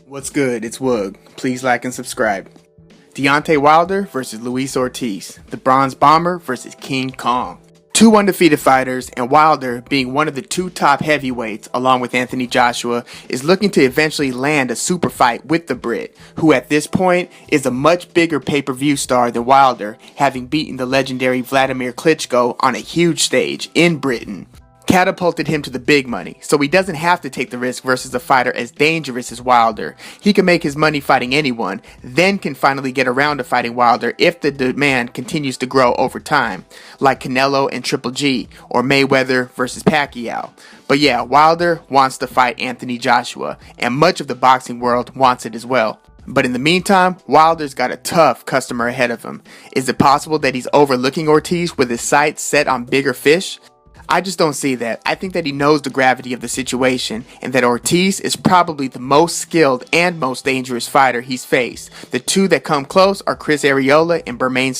What's good? It's Woog. Please like and subscribe. Deontay Wilder versus Luis Ortiz. The Bronze Bomber versus King Kong. Two undefeated fighters, and Wilder, being one of the two top heavyweights along with Anthony Joshua, is looking to eventually land a super fight with the Brit, who at this point is a much bigger pay-per-view star than Wilder, having beaten the legendary Vladimir Klitschko on a huge stage in Britain. Catapulted him to the big money, so he doesn't have to take the risk versus a fighter as dangerous as Wilder. He can make his money fighting anyone, then can finally get around to fighting Wilder if the demand continues to grow over time, like Canelo and Triple G, or Mayweather versus Pacquiao. But yeah, Wilder wants to fight Anthony Joshua, and much of the boxing world wants it as well. But in the meantime, Wilder's got a tough customer ahead of him. Is it possible that he's overlooking Ortiz with his sights set on bigger fish? I just don't see that. I think that he knows the gravity of the situation and that Ortiz is probably the most skilled and most dangerous fighter he's faced. The two that come close are Chris Arreola and Bermane.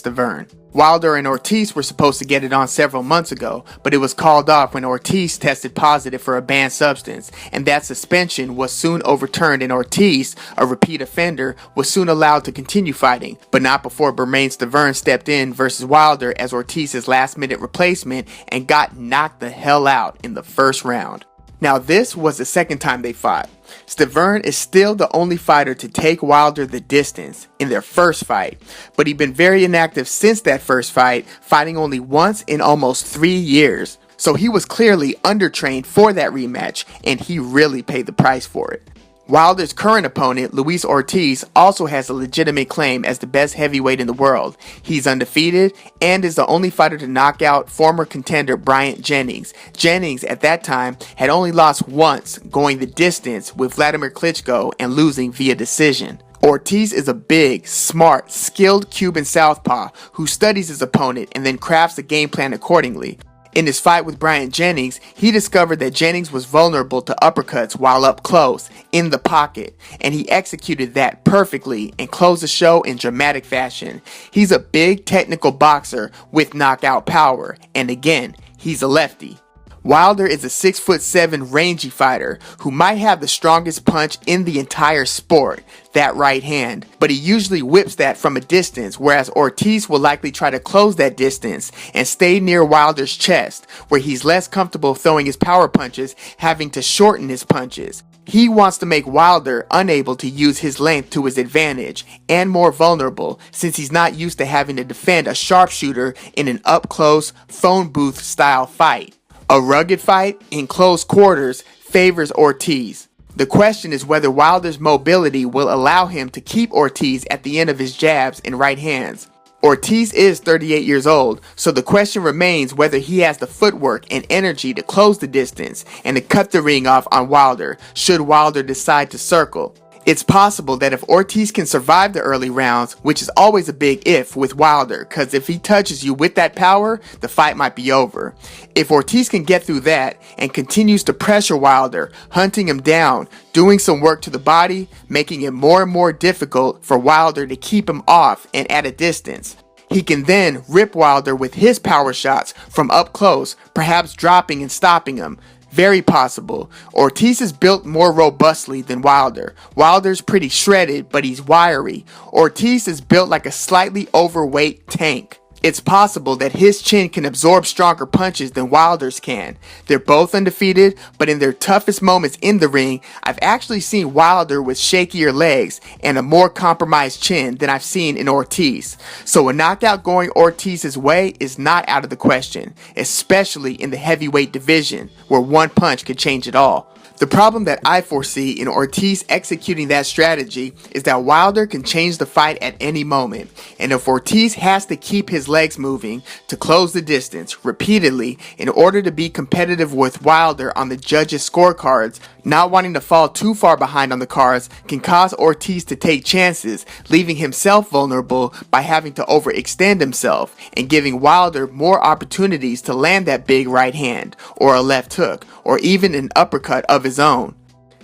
Wilder and Ortiz were supposed to get it on several months ago, but it was called off when Ortiz tested positive for a banned substance, and that suspension was soon overturned, and Ortiz, a repeat offender, was soon allowed to continue fighting, but not before Bermane stepped in versus Wilder as Ortiz's last-minute replacement and got knocked the hell out in the first round. Now this was the second time they fought. Stiverne is still the only fighter to take Wilder the distance in their first fight, but he'd been very inactive since that first fight, fighting only once in almost 3 years. So he was clearly undertrained for that rematch, and he really paid the price for it. Wilder's current opponent, Luis Ortiz, also has a legitimate claim as the best heavyweight in the world. He's undefeated and is the only fighter to knock out former contender Bryant Jennings. Jennings, at that time, had only lost once, going the distance with Vladimir Klitschko and losing via decision. Ortiz is a big, smart, skilled Cuban southpaw who studies his opponent and then crafts a game plan accordingly. In his fight with Bryant Jennings, he discovered that Jennings was vulnerable to uppercuts while up close, in the pocket, and he executed that perfectly and closed the show in dramatic fashion. He's a big technical boxer with knockout power, and again, he's a lefty. Wilder is a 6'7" rangy fighter who might have the strongest punch in the entire sport, that right hand, but he usually whips that from a distance, whereas Ortiz will likely try to close that distance and stay near Wilder's chest, where he's less comfortable throwing his power punches, having to shorten his punches. He wants to make Wilder unable to use his length to his advantage and more vulnerable, since he's not used to having to defend a sharpshooter in an up-close, phone booth style fight. A rugged fight in close quarters favors Ortiz. The question is whether Wilder's mobility will allow him to keep Ortiz at the end of his jabs and right hands. Ortiz is 38 years old, so the question remains whether he has the footwork and energy to close the distance and to cut the ring off on Wilder, should Wilder decide to circle. It's possible that if Ortiz can survive the early rounds, which is always a big if with Wilder, cause if he touches you with that power, the fight might be over. If Ortiz can get through that and continues to pressure Wilder, hunting him down, doing some work to the body, making it more and more difficult for Wilder to keep him off and at a distance. He can then rip Wilder with his power shots from up close, perhaps dropping and stopping him. Very possible. Ortiz is built more robustly than Wilder. Wilder's pretty shredded, but he's wiry. Ortiz is built like a slightly overweight tank. It's possible that his chin can absorb stronger punches than Wilder's can. They're both undefeated, but in their toughest moments in the ring, I've actually seen Wilder with shakier legs and a more compromised chin than I've seen in Ortiz. So a knockout going Ortiz's way is not out of the question, especially in the heavyweight division, where one punch could change it all. The problem that I foresee in Ortiz executing that strategy is that Wilder can change the fight at any moment, and if Ortiz has to keep his legs moving to close the distance repeatedly in order to be competitive with Wilder on the judges' scorecards, not wanting to fall too far behind on the cards can cause Ortiz to take chances, leaving himself vulnerable by having to overextend himself and giving Wilder more opportunities to land that big right hand, or a left hook, or even an uppercut of his own.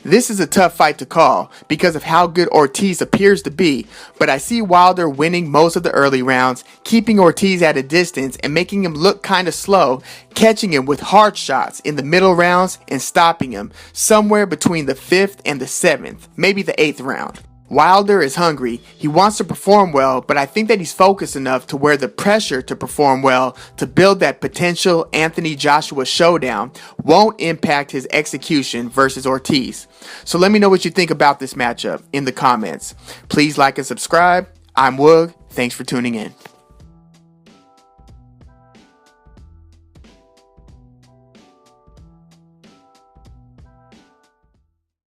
This is a tough fight to call because of how good Ortiz appears to be, but I see Wilder winning most of the early rounds, keeping Ortiz at a distance and making him look kinda slow, catching him with hard shots in the middle rounds and stopping him somewhere between the 5th and the 7th, maybe the 8th round. Wilder is hungry, he wants to perform well, but I think that he's focused enough to where the pressure to perform well to build that potential Anthony Joshua showdown won't impact his execution versus Ortiz. So let me know what you think about this matchup in the comments. Please like and subscribe. I'm Woog. Thanks for tuning in.